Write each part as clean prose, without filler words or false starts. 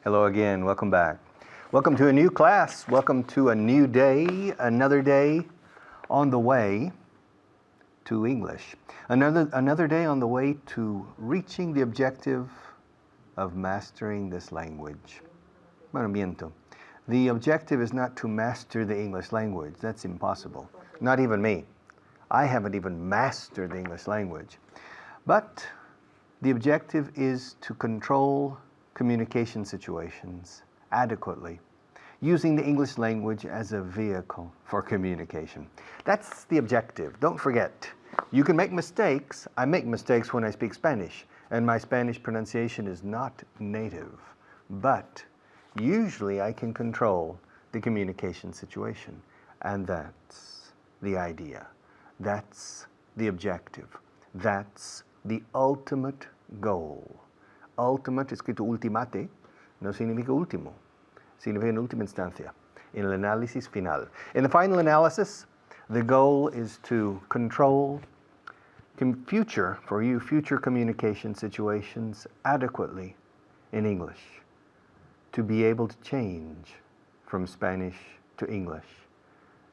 Hello again, welcome back. Welcome to a new class, welcome to a new day, another day on the way to English. Another day on the way to reaching the objective of mastering this language. Bueno, miento. The objective is not to master the English language, that's impossible. Not even me. I haven't even mastered the English language. But the objective is to control communication situations adequately, using the English language as a vehicle for communication. That's the objective. Don't forget, you can make mistakes. I make mistakes when I speak Spanish, and my Spanish pronunciation is not native. But usually I can control the communication situation, and that's the idea. That's the objective. That's the ultimate goal. Ultimate, escrito ultimate, no significa último, significa en última instancia, en el análisis final. In the final analysis, the goal is to control future communication situations adequately in English, to be able to change from Spanish to English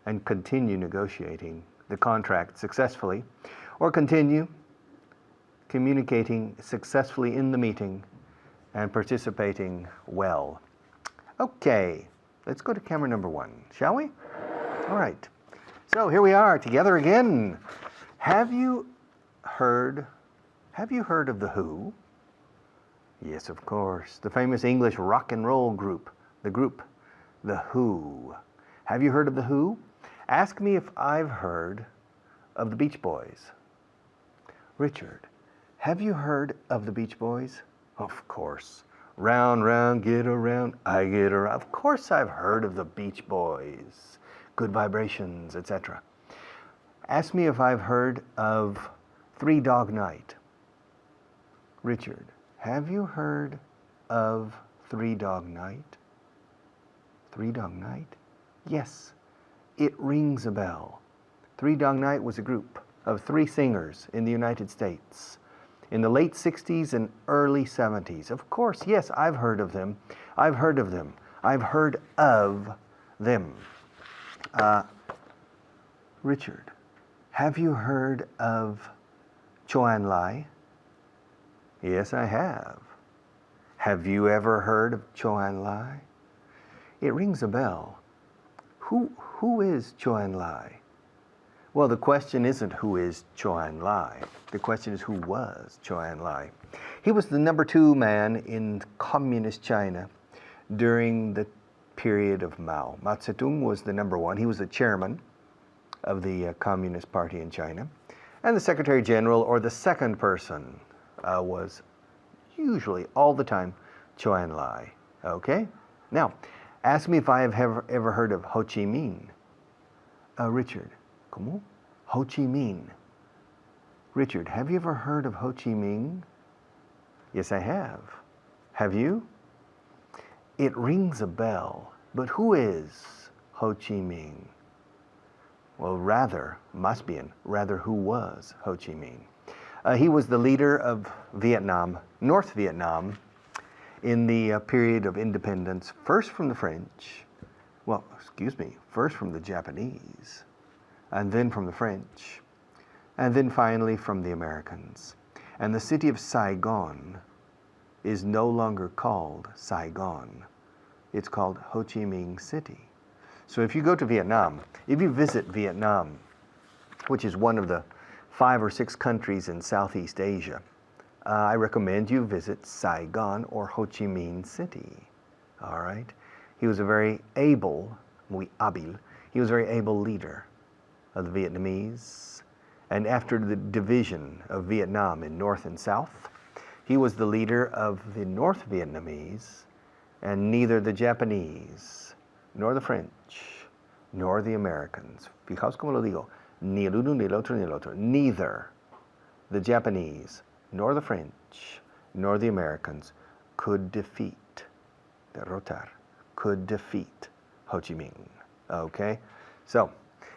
and continue negotiating the contract successfully, or continue communicating successfully in the meeting and participating well. Okay, let's go to camera number 1, shall we? All right, so here we are together again. Have you heard of The Who? Yes, of course, the famous English rock and roll group, The Who. Have you heard of The Who? Ask me if I've heard of the Beach Boys. Richard, have you heard of the Beach Boys? Of course. Round, round, get around, I get around. Of course I've heard of the Beach Boys. Good Vibrations, etc. Ask me if I've heard of Three Dog Night. Richard, have you heard of Three Dog Night? Three Dog Night? Yes, it rings a bell. Three Dog Night was a group of 3 singers in the United States in the late 60s and early 70s. Of course, yes, I've heard of them. I've heard of them. I've heard of them. Richard, have you heard of Choan Lai? Yes, I have. Have you ever heard of Choan Lai? It rings a bell. Who is Choan Lai? Well, the question isn't who is Choan Lai. The question is who was Choan Lai. He was the number 2 man in communist China during the period of Mao. Mao Zedong was the number 1. He was the chairman of the Communist Party in China. And the Secretary General, or the second person, was usually, all the time, Choan Lai. Okay? Now, ask me if I have ever heard of Ho Chi Minh. Richard, ¿cómo? Ho Chi Minh. Richard, have you ever heard of Ho Chi Minh? Yes, I have. Have you? It rings a bell, but who is Ho Chi Minh? Well, rather who was Ho Chi Minh? He was the leader of Vietnam, North Vietnam, in the period of independence, first from the Japanese, and then from the French, and then finally from the Americans. And the city of Saigon is no longer called Saigon. It's called Ho Chi Minh City. So if you go to Vietnam, if you visit Vietnam, which is one of the 5 or 6 countries in Southeast Asia, I recommend you visit Saigon or Ho Chi Minh City. All right? He was a very able, muy hábil, he was a very able leader of the Vietnamese. And after the division of Vietnam in North and South, he was the leader of the North Vietnamese, and neither the Japanese, nor the French, nor the Americans, fijaos como lo digo, ni el uno, ni el otro, ni el otro, neither the Japanese, nor the French, nor the Americans could defeat Ho Chi Minh. Okay? So,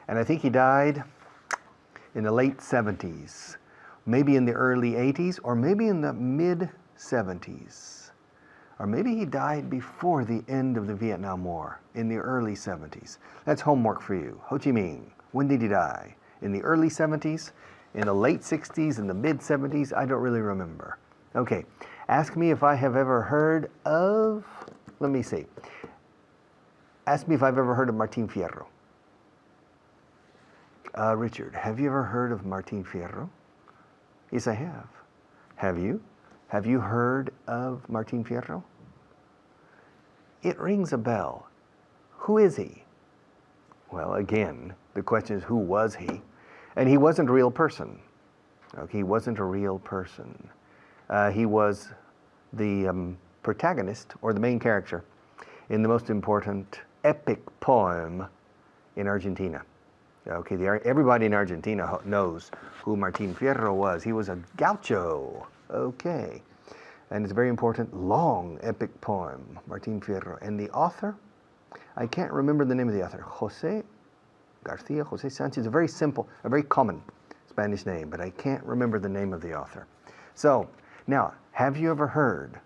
and I think he died in the late 70s, maybe in the early 80s, or maybe in the mid 70s. Or maybe he died before the end of the Vietnam War, in the early 70s. That's homework for you. Ho Chi Minh, when did he die? In the early 70s, in the late 60s, in the mid 70s? I don't really remember. Okay, ask me if I have ever heard of, let me see. Ask me if I've ever heard of Martin Fierro. Richard, have you ever heard of Martin Fierro? Yes, I have. Have you? Have you heard of Martin Fierro? It rings a bell. Who is he? Well, again, the question is, who was he? And he wasn't a real person. Okay, he wasn't a real person. He was the protagonist, or the main character, in the most important epic poem in Argentina. Okay, everybody in Argentina knows who Martin Fierro was. He was a gaucho. Okay, and it's a very important, long, epic poem, Martin Fierro. And the author, I can't remember the name of the author, Jose Sanchez, a very simple, a very common Spanish name, but I can't remember the name of the author. So, now, have you ever heard,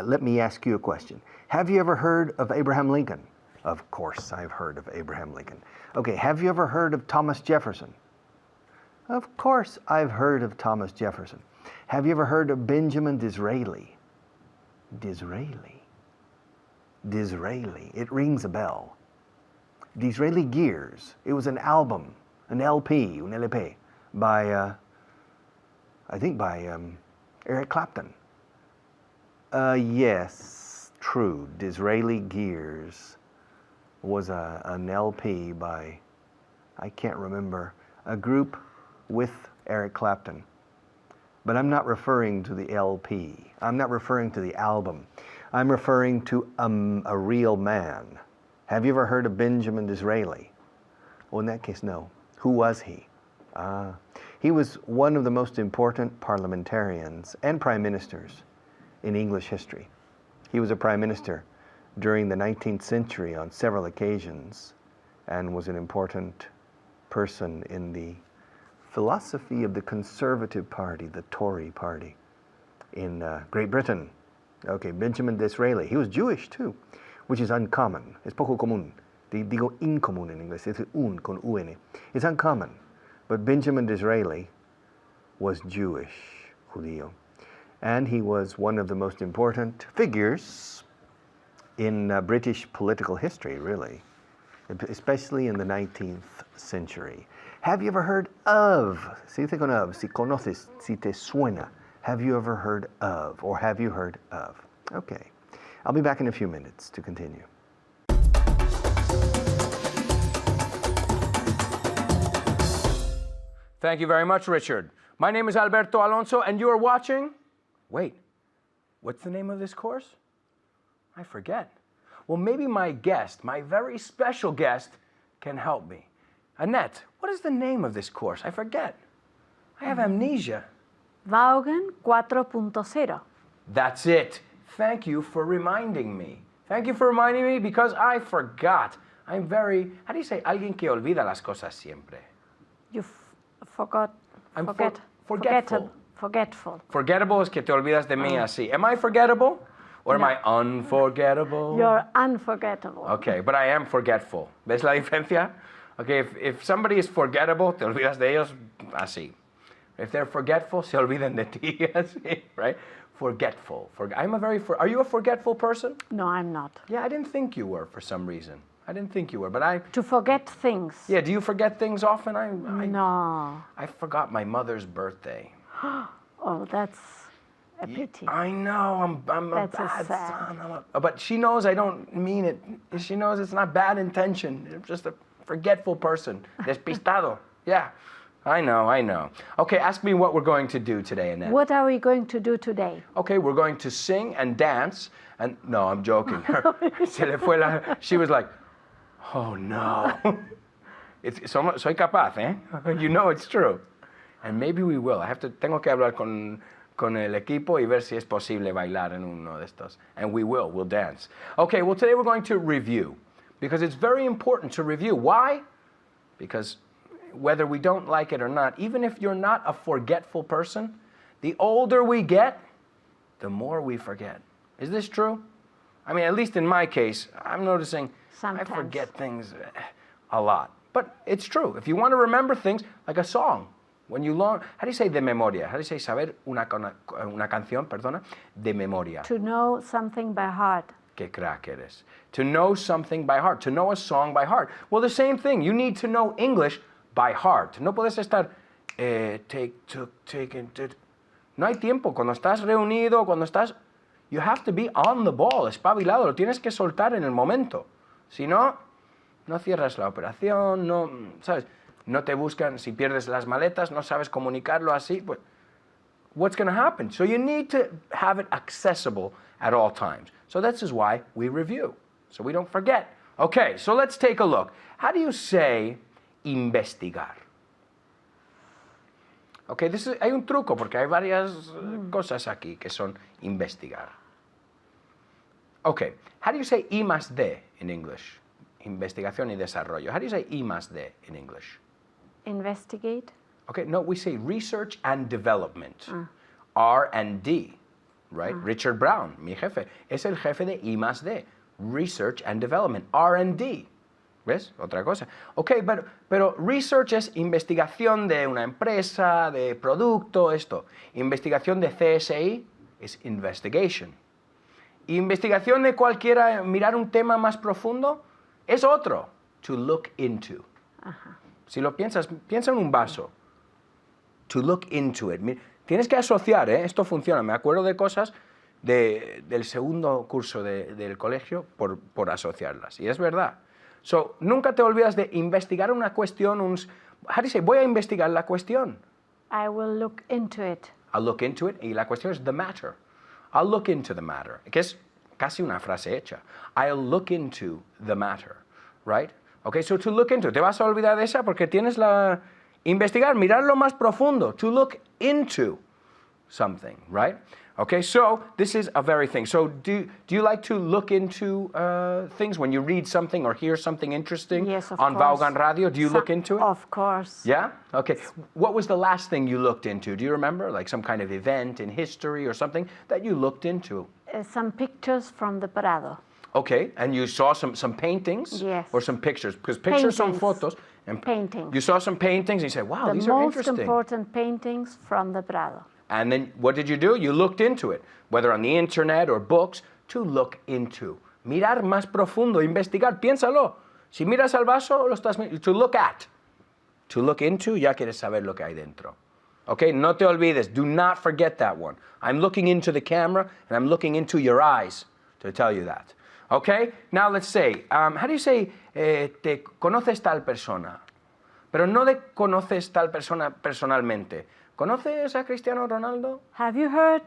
let me ask you a question. Have you ever heard of Abraham Lincoln? Of course I've heard of Abraham Lincoln. Okay, have you ever heard of Thomas Jefferson? Of course I've heard of Thomas Jefferson. Have you ever heard of Benjamin Disraeli? Disraeli. It rings a bell. Disraeli Gears. It was an album, an LP, un LP, by, I think by Eric Clapton. Yes, true. Disraeli Gears was an LP by, I can't remember, a group with Eric Clapton. But I'm not referring to the LP. I'm not referring to the album. I'm referring to a real man. Have you ever heard of Benjamin Disraeli? Well, in that case, no. Who was he? He was one of the most important parliamentarians and prime ministers in English history. He was a prime minister during the 19th century on several occasions, and was an important person in the philosophy of the Conservative Party, the Tory Party in Great Britain. Okay, Benjamin Disraeli. He was Jewish too, which is uncommon. Es poco común. Digo incomún en inglés. Es un con un. It's uncommon. But Benjamin Disraeli was Jewish, judío. And he was one of the most important figures in British political history, really, especially in the 19th century. Have you ever heard of, si te con of, si conoces, si te suena, have you ever heard of, or have you heard of? Okay, I'll be back in a few minutes to continue. Thank you very much, Richard. My name is Alberto Alonso, and you are watching, wait, what's the name of this course? I forget. Well, maybe my guest, my very special guest, can help me. Annette, what is the name of this course? I forget. I have amnesia. Vaughan 4.0. That's it. Thank you for reminding me. Thank you for reminding me because I forgot. I'm very, how do you say, alguien que olvida las cosas siempre? You forgot. I'm forgetful. Forgetful. Forgettable es que te olvidas de mí así. Am I forgettable? Or am I unforgettable? You're unforgettable. Okay, but I am forgetful. ¿Ves la diferencia? Okay, if somebody is forgettable, te olvidas de ellos así. If they're forgetful, se olvidan de ti así, right? Forgetful. Are you a forgetful person? No, I'm not. Yeah, I didn't think you were for some reason. I didn't think you were, but I... To forget things. Yeah, do you forget things often? No. I forgot my mother's birthday. Oh, that's a pity. I know, I'm a bad son. But she knows I don't mean it. She knows it's not bad intention. I'm just a forgetful person. Despistado. Yeah, I know. Okay, ask me what we're going to do today, Annette. What are we going to do today? Okay, we're going to sing and dance. And no, I'm joking. She was like, oh no. Soy capaz, eh? You know it's true. And maybe we will. Tengo que hablar con el equipo y ver si es posible bailar en uno de estos. And we'll dance. Okay, well today we're going to review because it's very important to review. Why? Because whether we don't like it or not, even if you're not a forgetful person, the older we get, the more we forget. Is this true? I mean, at least in my case, I'm noticing Sometimes. I forget things a lot. But it's true. If you want to remember things, like a song, when you learn, how do you say de memoria? How do you say saber una canción, perdona, de memoria? To know something by heart. Qué crack eres. To know something by heart, to know a song by heart. Well, the same thing. You need to know English by heart. No puedes estar, No hay tiempo. Cuando estás reunido, cuando estás... You have to be on the ball, espabilado. Lo tienes que soltar en el momento. Si no, no cierras la operación, no, ¿sabes? No te buscan, si pierdes las maletas, no sabes comunicarlo así, pues, what's going to happen? So you need to have it accessible at all times. So this is why we review, so we don't forget. Okay, so let's take a look. How do you say investigar? Okay, hay un truco porque hay varias cosas aquí que son investigar. Okay, how do you say I más D in English? Investigación y desarrollo. How do you say I más D in English? Investigate. Okay, no, we say research and development. R&D, right? Richard Brown, mi jefe, es el jefe de I más D. Research and development, R&D. ¿Ves? Otra cosa. Ok, pero research es investigación de una empresa, de producto, esto. Investigación de CSI es investigation. Investigación de cualquiera, mirar un tema más profundo, es otro. To look into. Si lo piensas, piensa en un vaso. To look into it. Tienes que asociar, ¿eh? Esto funciona. Me acuerdo de cosas del segundo curso del colegio por asociarlas. Y es verdad. So, nunca te olvidas de investigar una cuestión. How do you say? Voy a investigar la cuestión. I will look into it. I'll look into it. Y la cuestión es the matter. I'll look into the matter. Que es casi una frase hecha. I'll look into the matter. Right? Okay, so to look into. Te vas a olvidar de esa porque tienes investigar, mirar lo más profundo. To look into something. Right? Okay, so this is a very thing. So do you like to look into things when you read something or hear something interesting? Yes, of on course. Vaughan Radio? Do you look into it? Of course. Yeah? Okay. What was the last thing you looked into? Do you remember? Like some kind of event in history or something that you looked into? Some pictures from the Prado. Okay, and you saw some paintings? Yes. Or some pictures? Because pictures son Paintings. fotos. And Paintings. You saw some paintings and you said, wow, The these are most interesting. important paintings from the Prado. And then what did you do? You looked into it, whether on the internet or books, to look into. Mirar más profundo, investigar, piénsalo. Si miras al vaso, lo estás to look at. To look into, ya quieres saber lo que hay dentro. Okay, no te olvides, do not forget that one. I'm looking into the camera and I'm looking into your eyes to tell you that. Okay, now let's say, how do you say, te conoces tal persona? Pero no de conoces tal persona personalmente. ¿Conoces a Cristiano Ronaldo? Have you heard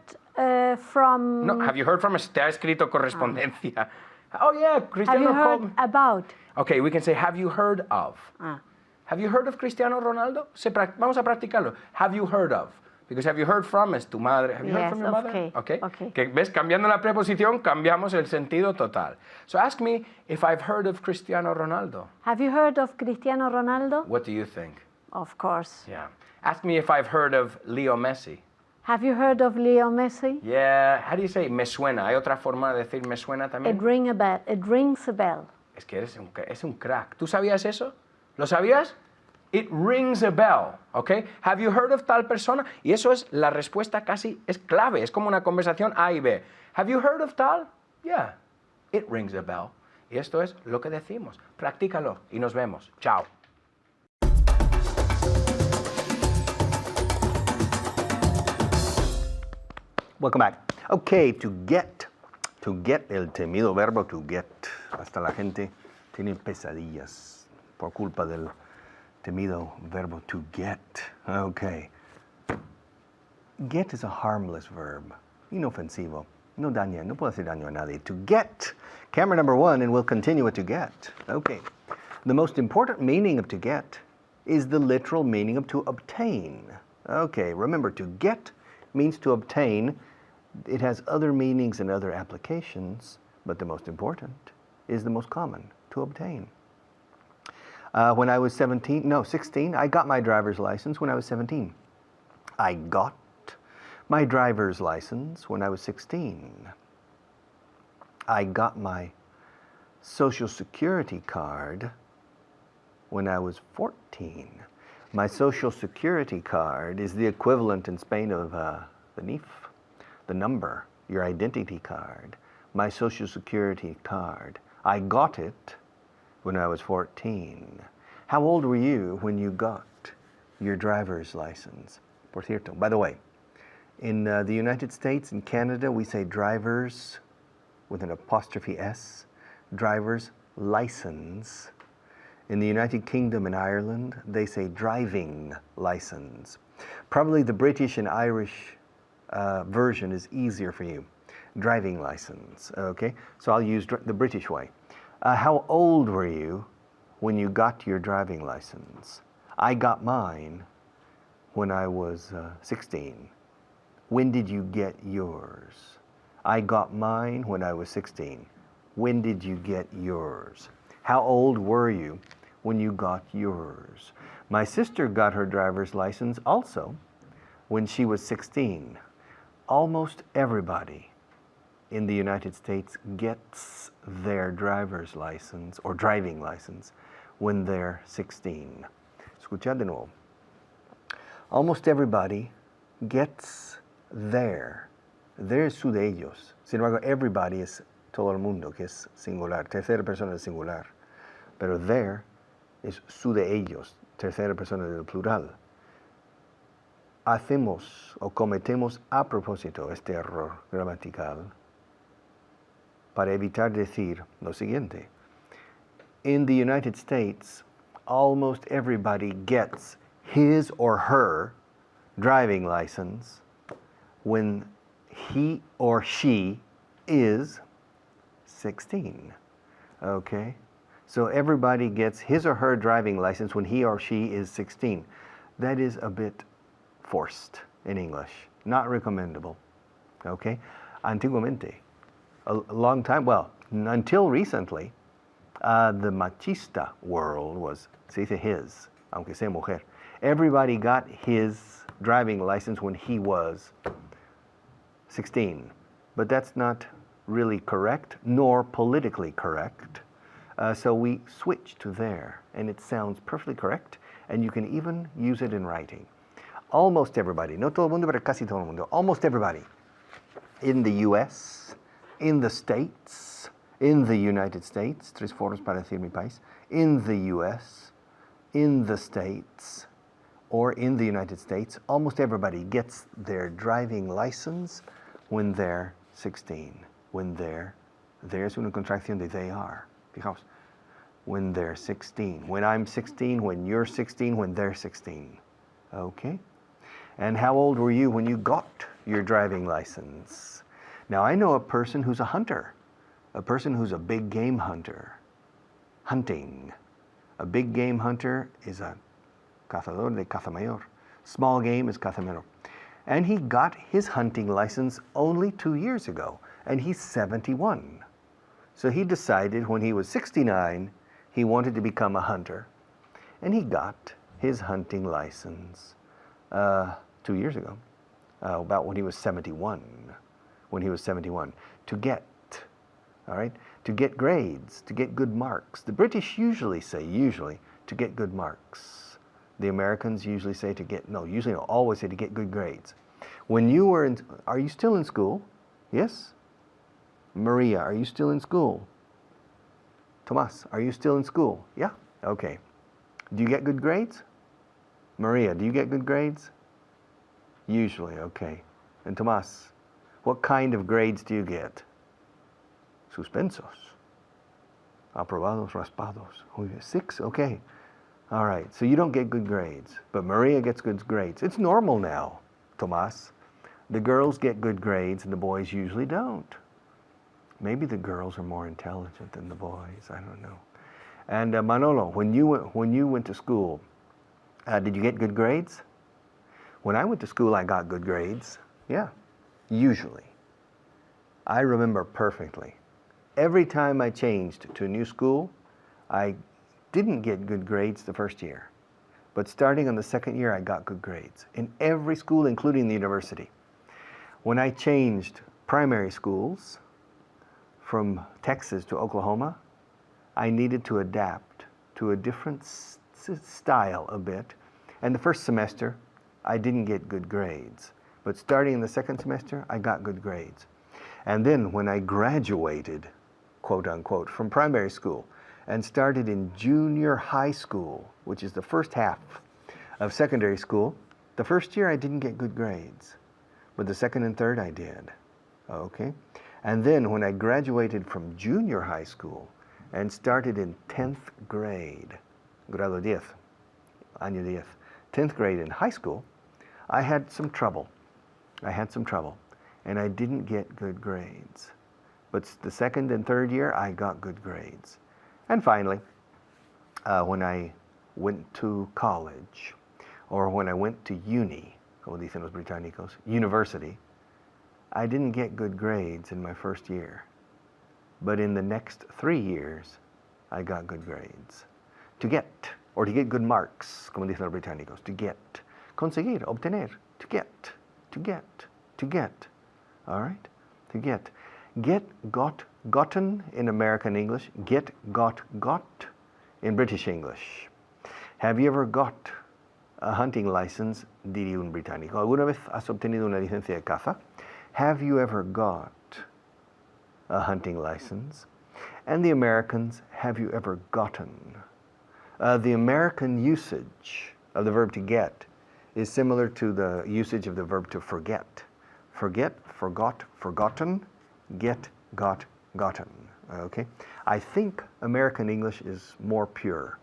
from... No, have you heard from us? Te ha escrito correspondencia. Oh yeah, Cristiano Have you heard called... about? Okay, we can say, have you heard of? Have you heard of Cristiano Ronaldo? Vamos a practicarlo. Have you heard of? Because have you heard from es tu madre. Have you heard Yes, from your mother? okay, Okay. okay. Que ves, cambiando la preposición, cambiamos el sentido total. So ask me if I've heard of Cristiano Ronaldo. Have you heard of Cristiano Ronaldo? What do you think? Of course. Yeah. Ask me if I've heard of Leo Messi. Have you heard of Leo Messi? Yeah. How do you say me suena? ¿Hay otra forma de decir me suena también? It rings a bell. Es que es un crack. ¿Tú sabías eso? ¿Lo sabías? It rings a bell, ¿ok? Have you heard of tal persona? Y eso es la respuesta casi, es clave, es como una conversación A y B. Have you heard of tal? Yeah, it rings a bell. Y esto es lo que decimos. Practícalo y nos vemos. Chao. Welcome back. Okay, to get, el temido verbo to get. Hasta la gente tiene pesadillas por culpa del temido verbo to get. Okay. Get is a harmless verb, inofensivo. No daña, no puede hacer daño a nadie. To get. Camera number 1, and we'll continue with to get. Okay. The most important meaning of to get is the literal meaning of to obtain. Okay, remember, to get means to obtain. It has other meanings and other applications, but the most important is the most common, to obtain. When I was 16, I got my driver's license when I was 17. I got my driver's license when I was 16. I got my Social Security card when I was 14. My Social Security card is the equivalent in Spain of the NIF, the number, your identity card. My Social Security card. I got it when I was 14. How old were you when you got your driver's license? Por cierto, by the way, in the United States and Canada, we say drivers with an apostrophe S, driver's license. In the United Kingdom and Ireland, they say driving license. Probably the British and Irish version is easier for you. Driving license, okay? So I'll use the British way. How old were you when you got your driving license? I got mine when I was 16. When did you get yours? I got mine when I was 16. When did you get yours? How old were you when you got yours? My sister got her driver's license also when she was 16. Almost everybody in the United States gets their driver's license or driving license when they're 16. Escuchad de nuevo. Almost everybody gets their. Their es su de ellos. Sin embargo, everybody es todo el mundo, que es singular. Tercera persona del singular. Pero their es su de ellos. Tercera persona del plural. Hacemos o cometemos a propósito este error gramatical para evitar decir lo siguiente. In the United States, almost everybody gets his or her driving license when he or she is 16. Okay? So everybody gets his or her driving license when he or she is 16. That is a bit forced in English. Not recommendable. Okay? Antiguamente, a long time, well, until recently, the machista world was, se dice his, aunque sea mujer. Everybody got his driving license when he was 16. But that's not really correct, nor politically correct. So we switch to there, and it sounds perfectly correct, and you can even use it in writing. Almost everybody, no todo el mundo, pero casi todo el mundo, almost everybody in the US, in the States, in the United States, tres formas para decir mi país, in the US, in the States, or in the United States, almost everybody gets their driving license when they're 16. When there's una contracción de they are. Fijaos, when they're 16. When I'm 16, when you're 16, when they're 16. Okay? And how old were you when you got your driving license? Now, I know a person who's a hunter, a person who's a big game hunter. Hunting. A big game hunter is a cazador de caza mayor. Small game is caza menor. And he got his hunting license only 2 years ago, and he's 71. So he decided when he was 69, he wanted to become a hunter, and he got his hunting license 2 years ago, about when he was 71. When he was 71, to get, all right, to get grades, to get good marks. The British usually say, to get good marks. The Americans usually say always say to get good grades. When you were in, are you still in school? Yes? Maria, are you still in school? Tomas, are you still in school? Yeah? Okay. Do you get good grades? Maria, do you get good grades? Usually, okay. And Tomas, what kind of grades do you get? Suspensos. Aprobados, raspados. 6, okay. All right, so you don't get good grades, but Maria gets good grades. It's normal now, Tomas. The girls get good grades and the boys usually don't. Maybe the girls are more intelligent than the boys, I don't know. And Manolo, when you went to school, did you get good grades? When I went to school, I got good grades, yeah, usually. I remember perfectly. Every time I changed to a new school, I didn't get good grades the first year. But starting on the second year, I got good grades. In every school, including the university. When I changed primary schools from Texas to Oklahoma, I needed to adapt to a different style a bit. And the first semester, I didn't get good grades. But starting in the second semester, I got good grades. And then when I graduated, quote unquote, from primary school and started in junior high school, which is the first half of secondary school, the first year I didn't get good grades. But the second and third I did. Okay? And then when I graduated from junior high school and started in 10th grade, grado 10, año 10, 10th grade in high school, I had some trouble. And I didn't get good grades. But the second and third year, I got good grades. And finally, when I went to college, or when I went to uni, como dicen los británicos, university, I didn't get good grades in my first year. But in the next 3 years, I got good grades. To get good marks, como dicen los británicos, to get, conseguir, obtener, to get, all right? To get. Get, got, gotten in American English, get, got in British English. Have you ever got a hunting license, diría un británico? ¿Alguna vez has obtenido una licencia de caza? Have you ever got a hunting license? And the Americans, have you ever gotten? The American usage of the verb to get is similar to the usage of the verb to forget. Forget, forgot, forgotten, get, got, gotten. Okay? I think American English is more pure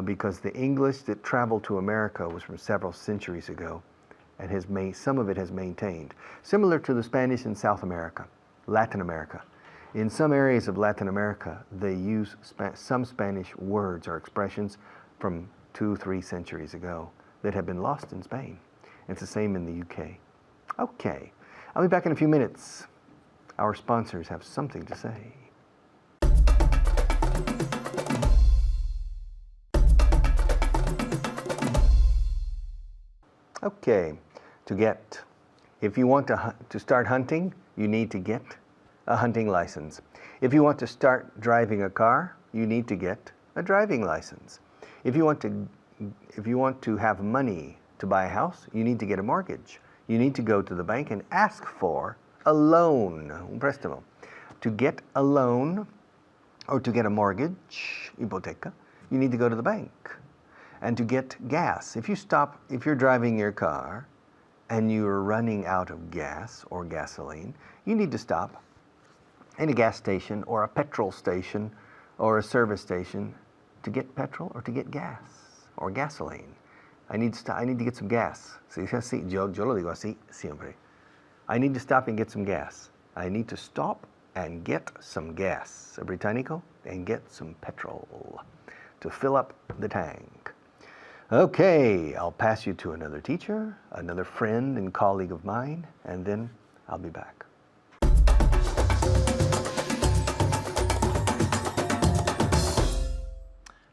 because the English that traveled to America was from several centuries ago and some of it has maintained. Similar to the Spanish in South America, Latin America. In some areas of Latin America, they use some Spanish words or expressions from 2-3 centuries ago that have been lost in Spain. It's the same in the UK. Okay, I'll be back in a few minutes. Our sponsors have something to say. Okay, to get. If you want to start hunting, you need to get a hunting license. If you want to start driving a car, you need to get a driving license. If you want to have money to buy a house, you need to get a mortgage. You need to go to the bank and ask for a loan, un préstamo. To get a loan or to get a mortgage, hipoteca, you need to go to the bank. And to get gas, if you're driving your car and you're running out of gas or gasoline, you need to stop in a gas station or a petrol station or a service station to get petrol or to get gas or gasoline. I need to get some gas. Se dice así, yo lo digo así siempre. I need to stop and get some gas. I need to stop and get some gas, británico, and get some petrol to fill up the tank. Okay, I'll pass you to another teacher, another friend and colleague of mine, and then I'll be back.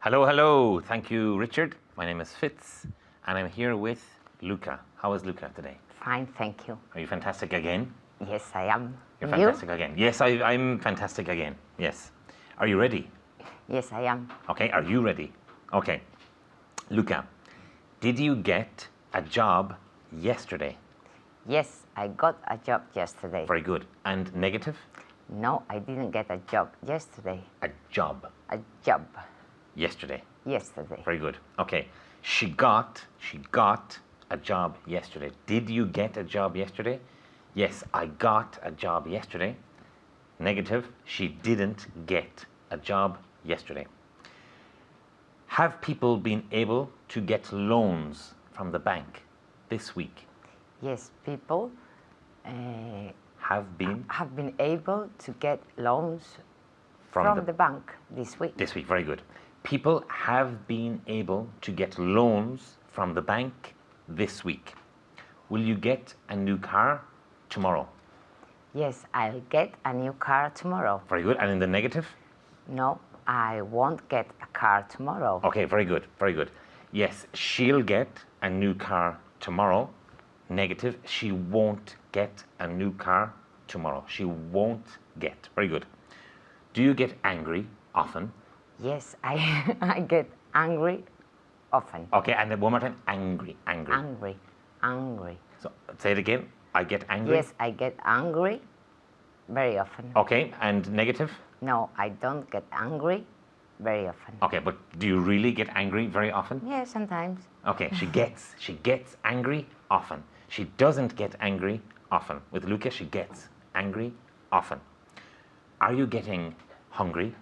Hello, hello. Thank you, Richard. My name is Fitz, and I'm here with Luca. How is Luca today? Fine, thank you. Are you fantastic again? Yes, I am. You're And you? fantastic again. Yes, I'm fantastic again. Yes. Are you ready? Yes, I am. Okay, are you ready? Okay. Luca, did you get a job yesterday? Yes, I got a job yesterday. Very good. And negative? No, I didn't get a job yesterday. A job A job yesterday. yesterday. Very good. Okay. She got a job yesterday. Did you get a job yesterday? Yes, I got a job yesterday. Negative, she didn't get a job yesterday. Have people been able to get loans from the bank this week? Yes, people Have been have been able to get loans from from the bank this week. this week. Very good. People have been able to get loans from the bank this week. Will you get a new car tomorrow? Yes, I'll get a new car tomorrow. Very good. And in the negative? No, I won't get a car tomorrow. Okay, very good, very good. Yes, she'll get a new car tomorrow. Negative, she won't get a new car tomorrow. She won't get. Very good. Do you get angry often? Yes, I get angry often. Okay, and then one more time. Angry. Angry. So say it again. I get angry. Yes, I get angry very often. Okay, and negative? No, I don't get angry very often. Okay, but do you really get angry very often? Yes, sometimes. Okay, she gets angry often. She doesn't get angry often. With Luca, she gets angry often. Are you getting hungry?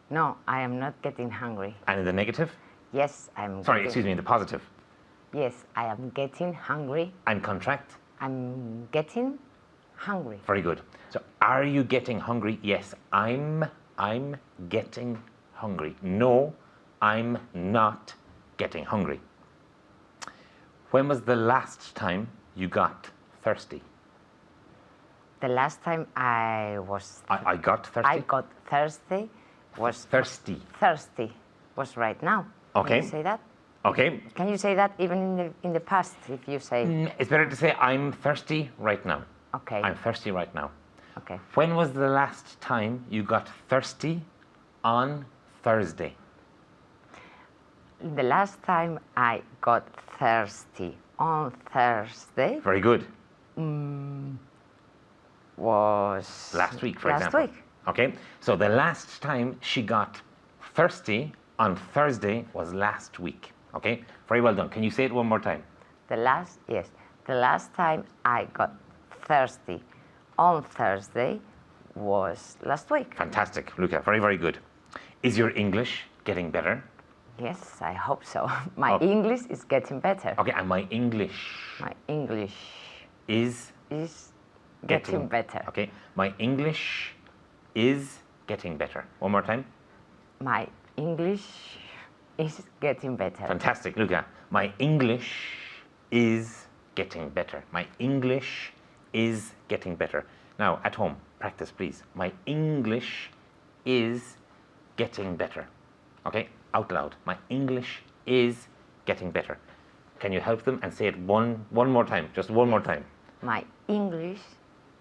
No, I am not getting hungry. And in the negative? Yes, I'm Sorry, getting, excuse me, in the positive. Yes, I am getting hungry. And contract? I'm getting hungry. Very good. So are you getting hungry? Yes, I'm getting hungry. No, I'm not getting hungry. When was the last time you got thirsty? The last time I got thirsty? I got thirsty was Thirsty. was right now. Okay. Can you say that? Okay. Can you say that even in the past if you say It's better to say I'm thirsty right now. okay. I'm thirsty right now. Okay. When was the last time you got thirsty on Thursday? The last time I got thirsty on Thursday Very good. was Last week, for last example. week. Okay, so the last time she got thirsty on Thursday was last week. Okay, very well done. Can you say it one more time? The last time I got thirsty on Thursday was last week. Fantastic, Luca. Very, very good. Is your English getting better? Yes, I hope so. My Okay. English is getting better. Okay, and my English My English is is getting better. Okay, my English is getting better. One more time. My English is getting better. Fantastic, Luca. My English is getting better. My English is getting better. Now, at home, practice, please. My English is getting better. Okay, out loud. My English is getting better. Can you help them and say it one more time? Just one more time. My English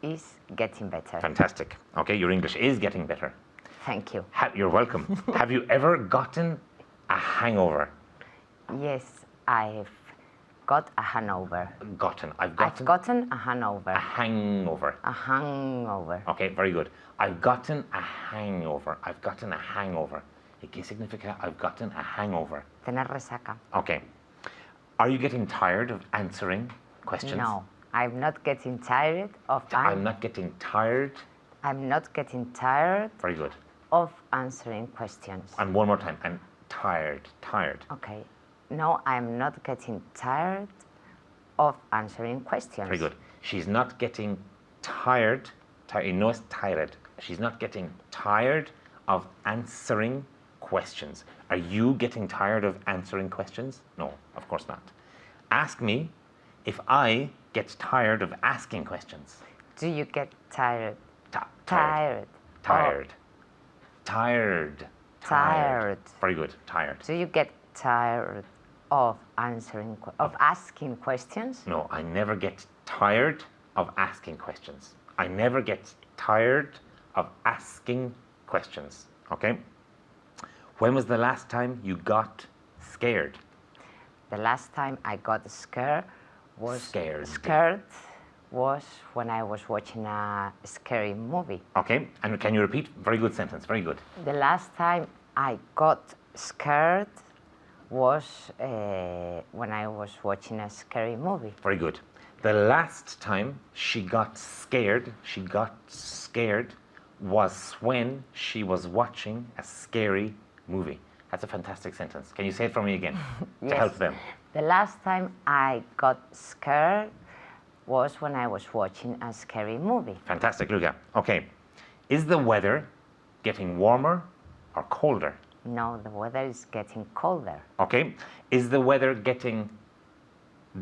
is getting better. Fantastic. Okay, your English is getting better. Thank you. You're welcome. Have you ever gotten a hangover? Yes, I've got a hangover. I've I've gotten a hangover. a hangover. A hangover. Okay, very good. I've gotten a hangover. I've gotten a hangover. ¿Y qué significa I've gotten a hangover? Tener resaca. Okay. Are you getting tired of answering questions? No, I'm not getting tired of I'm not getting tired. I'm not getting tired Very good. of answering questions. And one more time. I'm tired. Okay. No, I'm not getting tired of answering questions. Very good. She's not getting tired. No, it's tired. She's not getting tired of answering questions. Are you getting tired of answering questions? No, of course not. Ask me if I get tired of asking questions. Do you get tired? Tired. Tired. Very good. Tired. Do you get tired of asking questions? No, I never get tired of asking questions. I never get tired of asking questions. Okay? When was the last time you got scared? The last time I got scared was Scared. was when I was watching a scary movie. Okay, and can you repeat? Very good sentence, very good. The last time I got scared was when I was watching a scary movie. Very good. The last time she got scared was when she was watching a scary movie. That's a fantastic sentence. Can you say it for me again to help them? The last time I got scared was when I was watching a scary movie. Fantastic, Luca. Okay. Is the weather getting warmer or colder? No, the weather is getting colder. Okay. Is the weather getting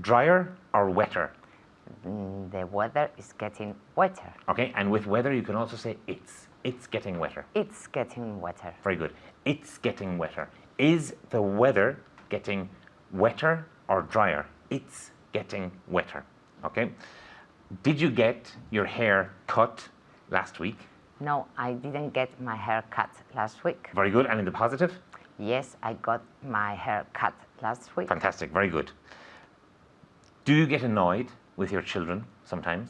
drier or wetter? The weather is getting wetter. Okay. And with weather, you can also say it's. It's getting wetter. It's getting wetter. Very good. It's getting wetter. Is the weather getting wetter or drier? It's getting wetter. Okay. Did you get your hair cut last week? No, I didn't get my hair cut last week. Very good. And in the positive? Yes, I got my hair cut last week. Fantastic. Very good. Do you get annoyed with your children sometimes?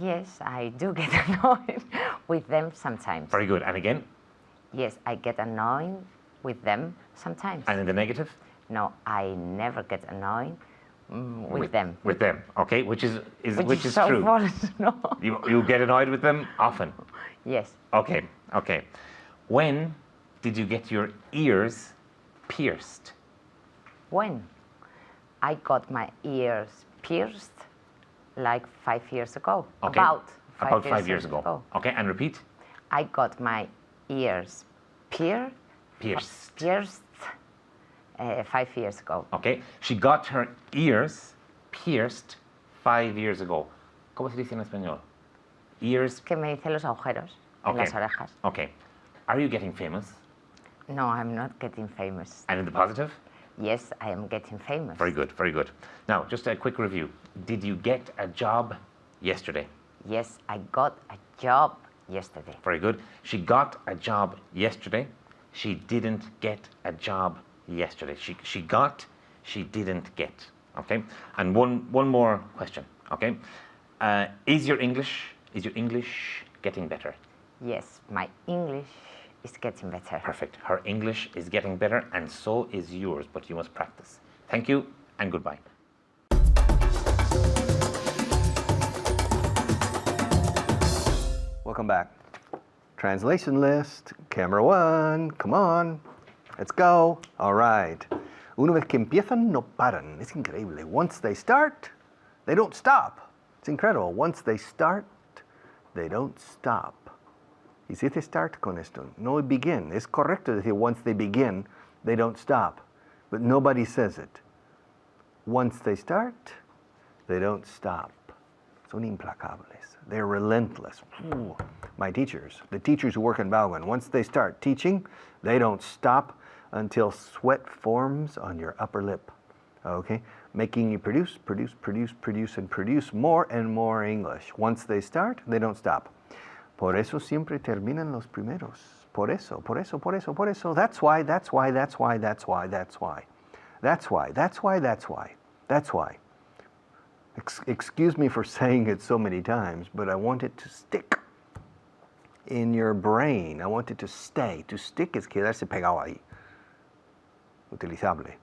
Yes, I do get annoyed with them sometimes. Very good. And again? Yes, I get annoyed with them sometimes. And in the negative? No, I never get annoyed with them. With them. Okay. Which is so true. false, no. You get annoyed with them often. Yes. Okay. Okay. When did you get your ears pierced? When? I got my ears pierced like 5 years ago. Okay. About 5 years ago. Okay. And repeat. I got my ears pierced Pierced. 5 years ago. Okay. She got her ears pierced 5 years ago. ¿Cómo se dice en español? Ears. Que me hice los agujeros en Okay. las orejas. Okay. Are you getting famous? No, I'm not getting famous. And in the positive? Yes, I am getting famous. Very good. Very good. Now, just a quick review. Did you get a job yesterday? Yes, I got a job yesterday. Very good. She got a job yesterday. She didn't get a job yesterday. She got, she didn't get. Okay. And one more question. Okay. Is your English getting better? Yes, my English is getting better. Perfect. Her English is getting better, and so is yours. But you must practice. Thank you, and goodbye. Welcome back. Translation list, camera one, come on, let's go. All right. Una vez que empiezan, no paran. Es increíble. Once they start, they don't stop. It's incredible. Once they start, they don't stop. Y si te start con esto, no begin. Es correcto decir once they begin, they don't stop. But nobody says it. Once they start, they don't stop. Son implacables. They're relentless. Ooh. My teachers, the teachers who work in Vaughan, once they start teaching, they don't stop until sweat forms on your upper lip. Okay? Making you produce, and produce more and more English. Once they start, they don't stop. Por eso siempre terminan los primeros. Por eso. That's why. Excuse me for saying it so many times, but I want it to stick in your brain. I want it to stay. To stick es quedarse pegado ahí. Utilizable.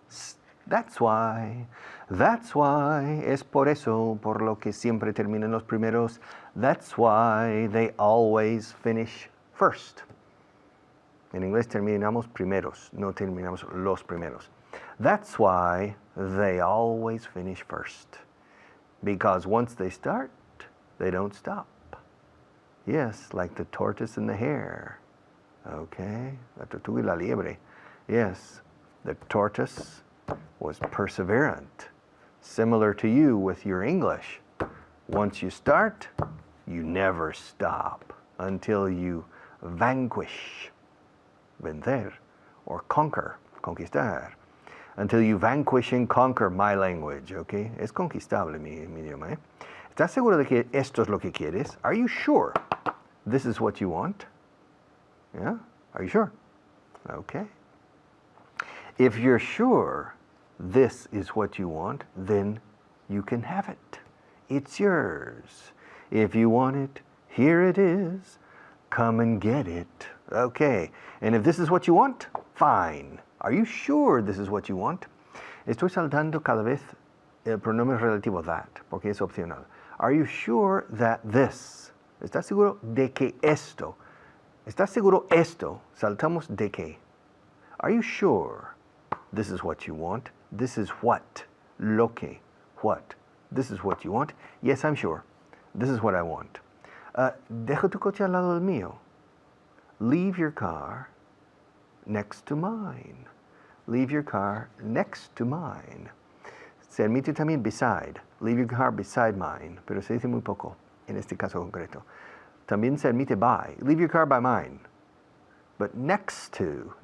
That's why. Es por eso, por lo que siempre terminan los primeros. That's why they always finish first. En inglés terminamos primeros, no terminamos los primeros. That's why they always finish first. Because once they start, they don't stop. Yes, like the tortoise and the hare. Okay, la tortuga y la liebre. Yes, the tortoise was perseverant. Similar to you with your English. Once you start, you never stop until you vanquish, vencer, or conquer, conquistar. Until you vanquish and conquer my language, okay? Es conquistable mi idioma, ¿eh? ¿Estás seguro de que esto es lo que quieres? Are you sure this is what you want? Yeah? Are you sure? Okay. If you're sure this is what you want, then you can have it. It's yours. If you want it, here it is. Come and get it. Okay. And if this is what you want, fine. Are you sure this is what you want? Estoy saltando cada vez el pronombre relativo that, porque es opcional. Are you sure that this? ¿Estás seguro de que esto? ¿Estás seguro esto? Saltamos de que. Are you sure this is what you want? This is what? Lo que. What? This is what you want? Yes, I'm sure. This is what I want. Deja tu coche al lado del mío. Leave your car next to mine. Leave your car next to mine. Se admite también beside. Leave your car beside mine. Pero se dice muy poco en este caso concreto. También se admite by. Leave your car by mine. But next to,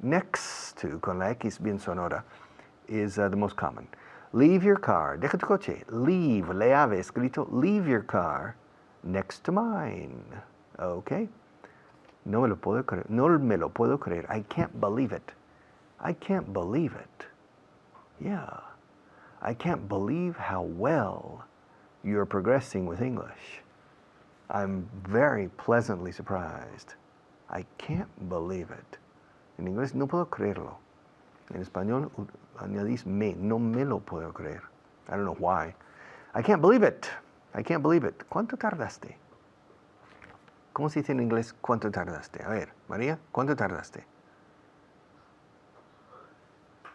con la X bien sonora, is the most common. Leave your car. Deja tu coche. Leave. Le ave escrito. Leave your car next to mine. Okay? No me lo puedo creer. No me lo puedo creer. I can't believe it. I can't believe it. Yeah. I can't believe how well you're progressing with English. I'm very pleasantly surprised. I can't believe it. En inglés, no puedo creerlo. En español, añadís me. No me lo puedo creer. I don't know why. I can't believe it. I can't believe it. ¿Cuánto tardaste? ¿Cómo se dice en inglés cuánto tardaste? A ver, María, ¿cuánto tardaste?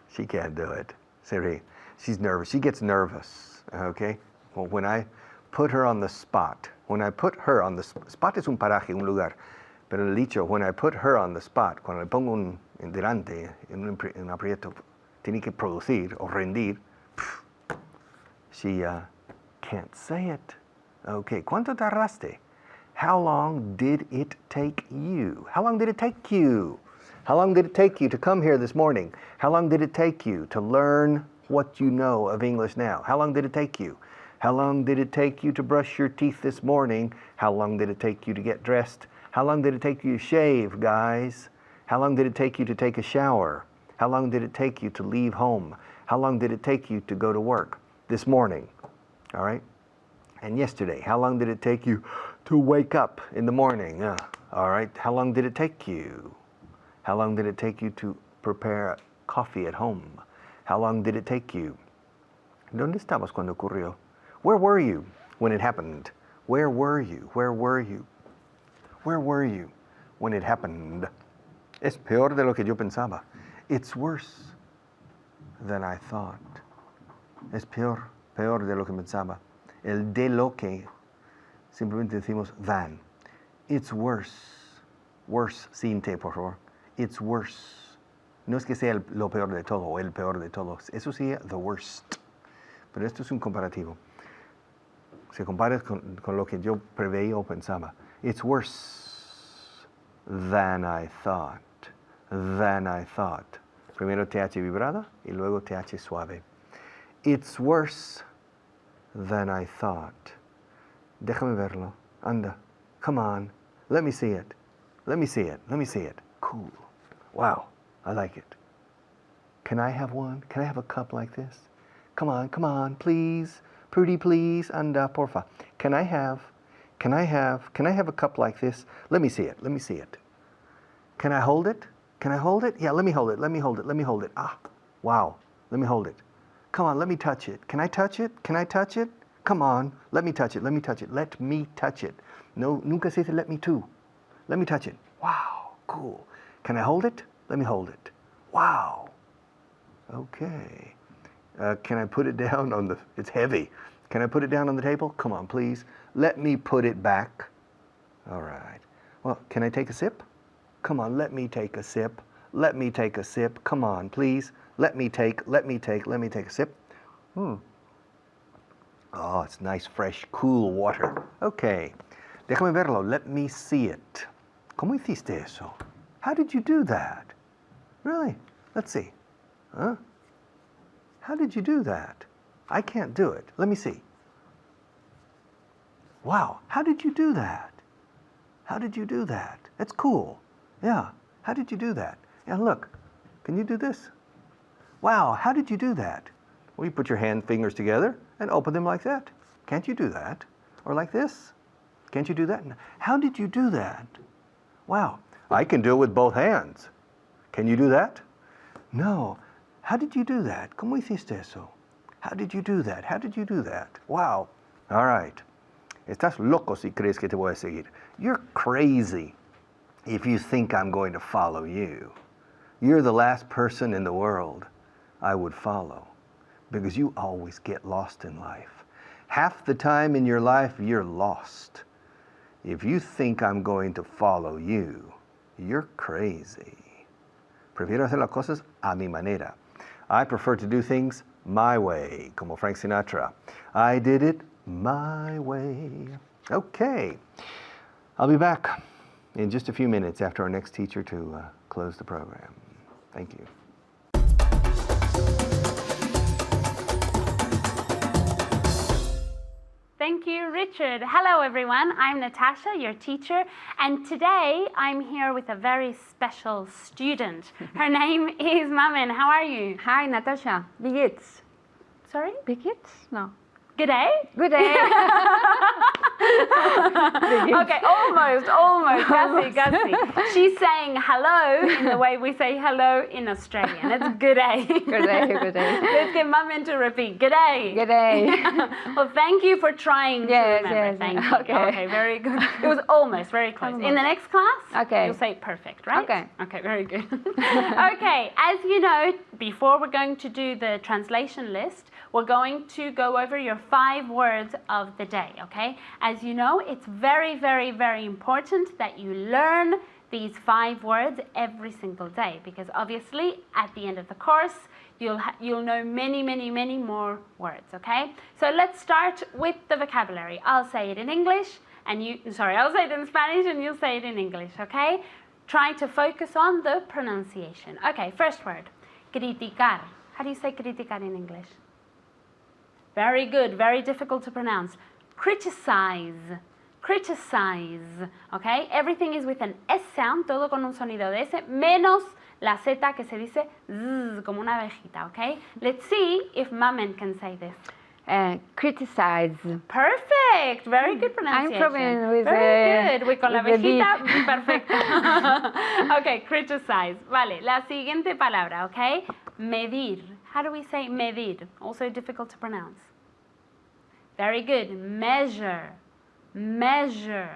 She can't do it. She's nervous. She gets nervous. Okay? Well, when I put her on the spot, spot es un paraje, un lugar. Pero el dicho, when I put her on the spot, cuando le pongo un delante, en un aprieto, tiene que producir o rendir, she can't say it. Okay, ¿cuánto tardaste? How long did it take you? How long did it take you? How long did it take you to come here this morning? How long did it take you to learn what you know of English now? How long did it take you? How long did it take you to brush your teeth this morning? How long did it take you to get dressed? How long did it take you to shave, guys? How long did it take you to take a shower? How long did it take you to leave home? How long did it take you to go to work this morning? All right? And yesterday, how long did it take you to wake up in the morning? All right? How long did it take you? How long did it take you to prepare coffee at home? How long did it take you? ¿Dónde estabas cuando ocurrió? Where were you when it happened? Where were you? Where were you? Where were you when it happened? Es peor de lo que yo pensaba. It's worse than I thought. Es peor de lo que pensaba. El de lo que, simplemente decimos than. It's worse. Worse, sin te, por favor. It's worse. No es que sea lo peor de todo o el peor de todos. Eso sería the worst. Pero esto es un comparativo. Se compara con lo que yo preveía o pensaba. It's worse than I thought. Than I thought. Primero TH vibrada y luego TH suave. It's worse than I thought. Déjame verlo. Anda. Come on. Let me see it. Let me see it. Let me see it. Cool. Wow. I like it. Can I have one? Can I have a cup like this? Come on, please. Prudy, please. Anda, porfa. Can I have a cup like this? Let me see it. Let me see it. Can I hold it? Can I hold it? Yeah, let me hold it. Let me hold it. Let me hold it. Ah, wow. Let me hold it. Come on, let me touch it. Can I touch it? Can I touch it? Come on, let me touch it. Let me touch it. Let me touch it. No, nunca se dice let me too. Let me touch it. Wow, cool. Can I hold it? Let me hold it. Wow. Okay. Can I put it down on the, it's heavy. Can I put it down on the table? Come on, please. Let me put it back. All right. Well, can I take a sip? Come on, let me take a sip. Let me take a sip. Come on, please. Let me take a sip. Oh, it's nice, fresh, cool water. Okay. Déjame verlo. Let me see it. ¿Cómo hiciste eso? How did you do that? Really? Let's see. Huh? How did you do that? I can't do it. Let me see. Wow. How did you do that? How did you do that? That's cool. Yeah. How did you do that? And look. Can you do this? Wow. How did you do that? Well, you put your fingers together and open them like that. Can't you do that? Or like this? Can't you do that? How did you do that? Wow. I can do it with both hands. Can you do that? No. How did you do that? ¿Cómo hiciste eso? How did you do that? How did you do that? Wow. All right. Estás loco si crees que te voy a seguir. You're crazy if you think I'm going to follow you. You're the last person in the world I would follow because you always get lost in life. Half the time in your life, you're lost. If you think I'm going to follow you, you're crazy. Prefiero hacer las cosas a mi manera. I prefer to do things my way, como Frank Sinatra. I did it my way. Okay. I'll be back in just a few minutes after our next teacher to close the program. Thank you. Thank you, Richard. Hello, everyone. I'm Natasha, your teacher, and today I'm here with a very special student. Her name is Mamen. How are you? Hi, Natasha. Bigits. Sorry? Bigits? No. Good day? Good day. Okay, almost. Casi. She's saying hello in the way we say hello in Australian. It's good day. Good day. Let's get Mamen to repeat. Good day. Good day. Well, thank you for trying to remember. Yes. Thank you. Okay. Very good. It was almost very close. In the next class, Okay. you'll say it perfect, right? Okay, very good. Okay, as you know, before we're going to do the translation list, we're going to go over your 5 words of the day, okay? As you know, it's very, very, very important that you learn these 5 words every single day, because obviously at the end of the course, you'll know many, many, many more words, okay? So let's start with the vocabulary. I'll say it in English, and I'll say it in Spanish and you'll say it in English, okay? Try to focus on the pronunciation. Okay, first word, criticar. How do you say criticar in English? Very good, very difficult to pronounce. Criticize, okay? Everything is with an S sound, todo con un sonido de S, menos la Z que se dice zzz, como una abejita, okay? Let's see if Mamen can say this. Criticize. Perfect, very good pronunciation. I'm probably with very good. Con la with the abejita, perfecto. Okay, criticize. Vale, la siguiente palabra, okay? Medir. How do we say medir? Also difficult to pronounce. Very good. Measure,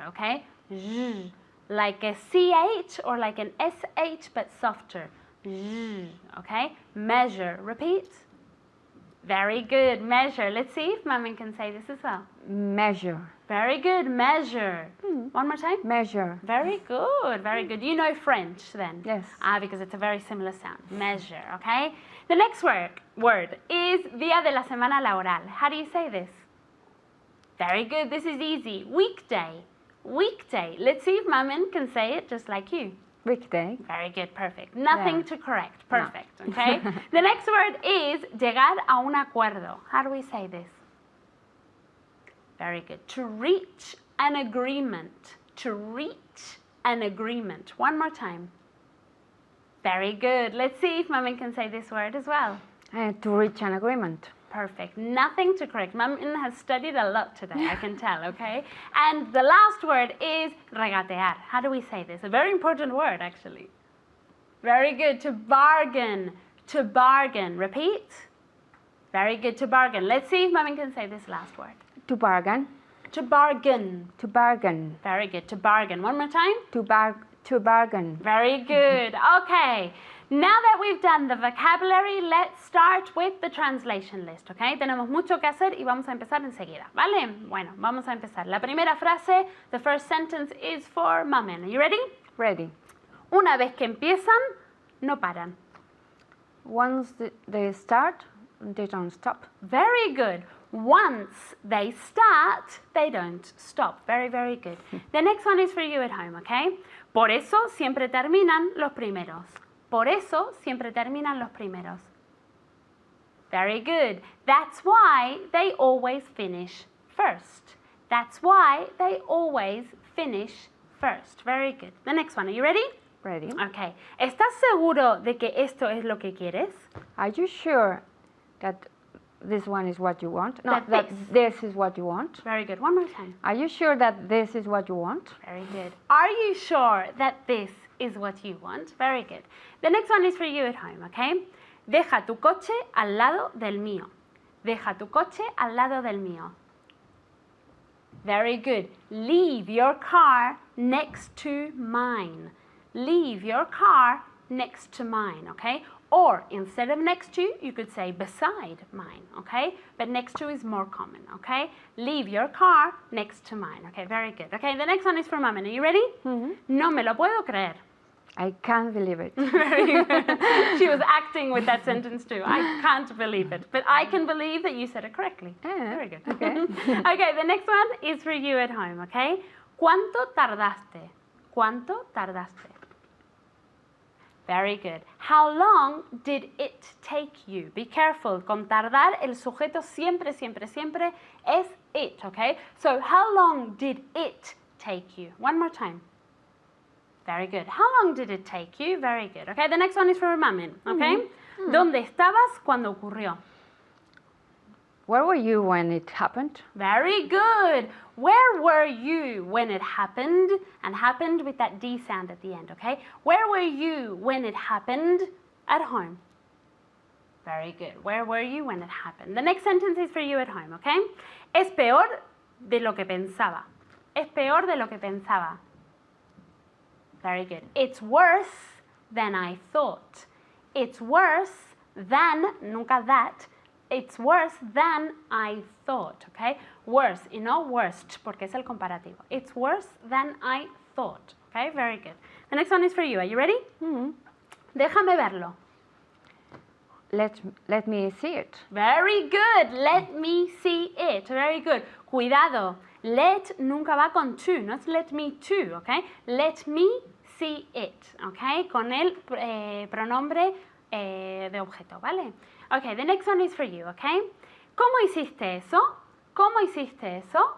okay? Zh, like a CH or like an SH but softer. Zh, okay? Measure. Repeat. Very good. Measure. Let's see if Mamen can say this as well. Measure. Very good. Measure. One more time. Measure. Very good. Very good. You know French then? Yes. Because it's a very similar sound. Measure, okay? The next word is Día de la Semana Laboral. How do you say this? Very good. This is easy. Weekday. Let's see if Mamen can say it just like you. Weekday. Very good. Perfect. Nothing Yeah. to correct. Perfect. No. Okay? The next word is llegar a un acuerdo. How do we say this? Very good. To reach an agreement. One more time. Very good. Let's see if Mamen can say this word as well. To reach an agreement. Perfect. Nothing to correct. Mamen has studied a lot today, I can tell, okay? And the last word is regatear. How do we say this? A very important word, actually. Very good. To bargain. Repeat. Very good. To bargain. Let's see if Mamen can say this last word. To bargain. To bargain. Very good. To bargain. One more time. To bargain. Very good. Okay. Now that we've done the vocabulary, let's start with the translation list, okay? Tenemos mucho que hacer y vamos a empezar enseguida, ¿vale? Bueno, vamos a empezar. La primera frase, the first sentence is for Mamen. Are you ready? Ready. Una vez que empiezan, no paran. Once they start, they don't stop. Very good. Once they start, they don't stop. Very, very good. The next one is for you at home, okay? Por eso siempre terminan los primeros. Very good. That's why they always finish first. Very good. The next one, are you ready? Ready. Okay. ¿Estás seguro de que esto es lo que quieres? Are you sure that this one is what you want? No, That that this is what you want. Very good. One more time. Are you sure that this is what you want? Very good. Are you sure that this is what you want? Very good. The next one is for you at home, okay? Deja tu coche al lado del mío. Very good. Leave your car next to mine. Okay? Or instead of next to, you could say beside mine, okay? But next to is more common, okay? Leave your car next to mine. Okay, very good. Okay, the next one is for Mamen. Are you ready? Mm-hmm. No me lo puedo creer. I can't believe it. Very good. She was acting with that sentence too. I can't believe it. But I can believe that you said it correctly. Very good. Okay. Okay, the next one is for you at home, okay? ¿Cuánto tardaste? Very good. How long did it take you? Be careful. Con tardar, el sujeto siempre es it, okay? So how long did it take you? One more time. Very good. How long did it take you? Very good. Okay, the next one is for Mamen, okay? ¿Dónde estabas cuando ocurrió? Where were you when it happened? Very good. Where were you when it happened? And happened with that D sound at the end, okay? Where were you when it happened? At home. Very good. Where were you when it happened? The next sentence is for you at home, okay? Es peor de lo que pensaba. Es peor de lo que pensaba. Very good. It's worse than I thought. It's worse than, nunca that. It's worse than I thought, okay? Worse y no worst, porque es el comparativo. It's worse than I thought, okay? Very good. The next one is for you. Are you ready? Déjame verlo. Let me see it. Very good. Let me see it. Very good. Cuidado. Let nunca va con to. No es let me to, okay? Let me see it, okay? Con el pronombre de objeto, ¿vale? Okay, the next one is for you, okay? ¿Cómo hiciste eso? ¿Cómo hiciste eso?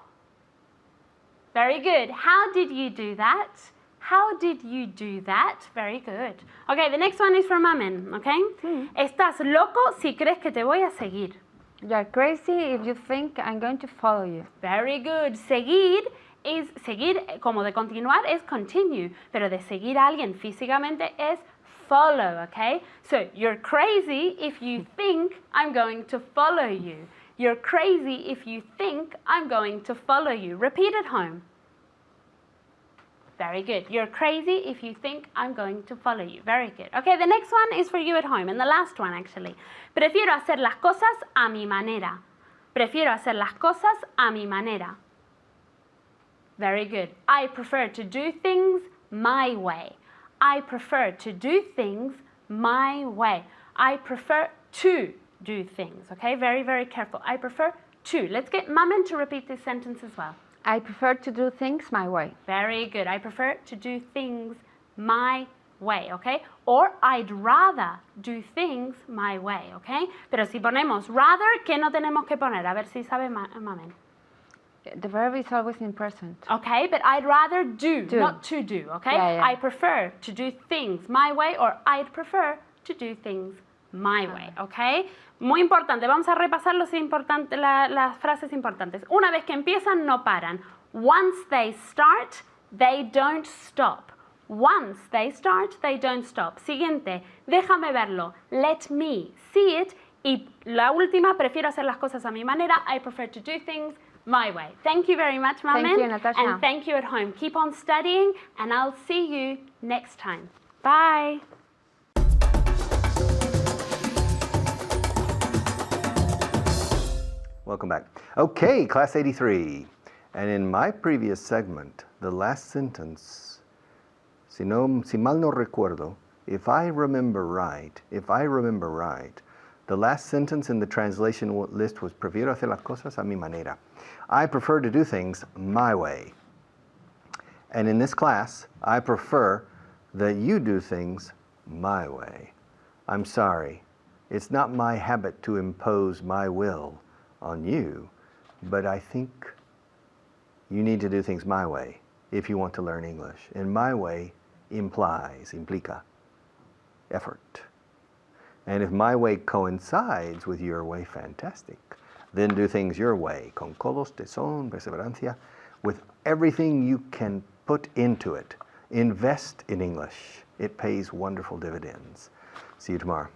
Very good. How did you do that? How did you do that? Very good. Okay, the next one is for Mamen, okay? Estás loco si crees que te voy a seguir. You're crazy if you think I'm going to follow you. Very good. Seguir, como de continuar, es continue. Pero de seguir a alguien físicamente es follow, okay? So, you're crazy if you think I'm going to follow you. You're crazy if you think I'm going to follow you. Repeat at home. Very good. You're crazy if you think I'm going to follow you. Very good. Okay, the next one is for you at home, and the last one actually. Prefiero hacer las cosas a mi manera. Prefiero hacer las cosas a mi manera. Very good. I prefer to do things my way. I prefer to do things my way. I prefer to do things, okay? Very, very careful. I prefer to. Let's get Mamen to repeat this sentence as well. I prefer to do things my way. Very good. I prefer to do things my way, okay? Or I'd rather do things my way, okay? Pero si ponemos rather, ¿qué no tenemos que poner? A ver si sabe Mamen. The verb is always in present. Okay, but I'd rather do, not to do, okay? Yeah, yeah. I prefer to do things my way, or I'd prefer to do things my way, okay? Muy importante, vamos a repasar las frases importantes. Una vez que empiezan, no paran. Once they start, they don't stop. Once they start, they don't stop. Siguiente, déjame verlo. Let me see it. Y la última, prefiero hacer las cosas a mi manera. I prefer to do things my way. Thank you very much, Mamen. Thank you, Natasha. And thank you at home. Keep on studying, and I'll see you next time. Bye. Welcome back. Okay, class 83. And in my previous segment, the last sentence, si mal no recuerdo, if I remember right, the last sentence in the translation list was prefiero hacer las cosas a mi manera. I prefer to do things my way. And in this class, I prefer that you do things my way. I'm sorry, it's not my habit to impose my will on you, but I think you need to do things my way if you want to learn English. And my way implica effort. And if my way coincides with your way, fantastic. Then do things your way, con codos, tesón, perseverancia, with everything you can put into it. Invest in English. It pays wonderful dividends. See you tomorrow.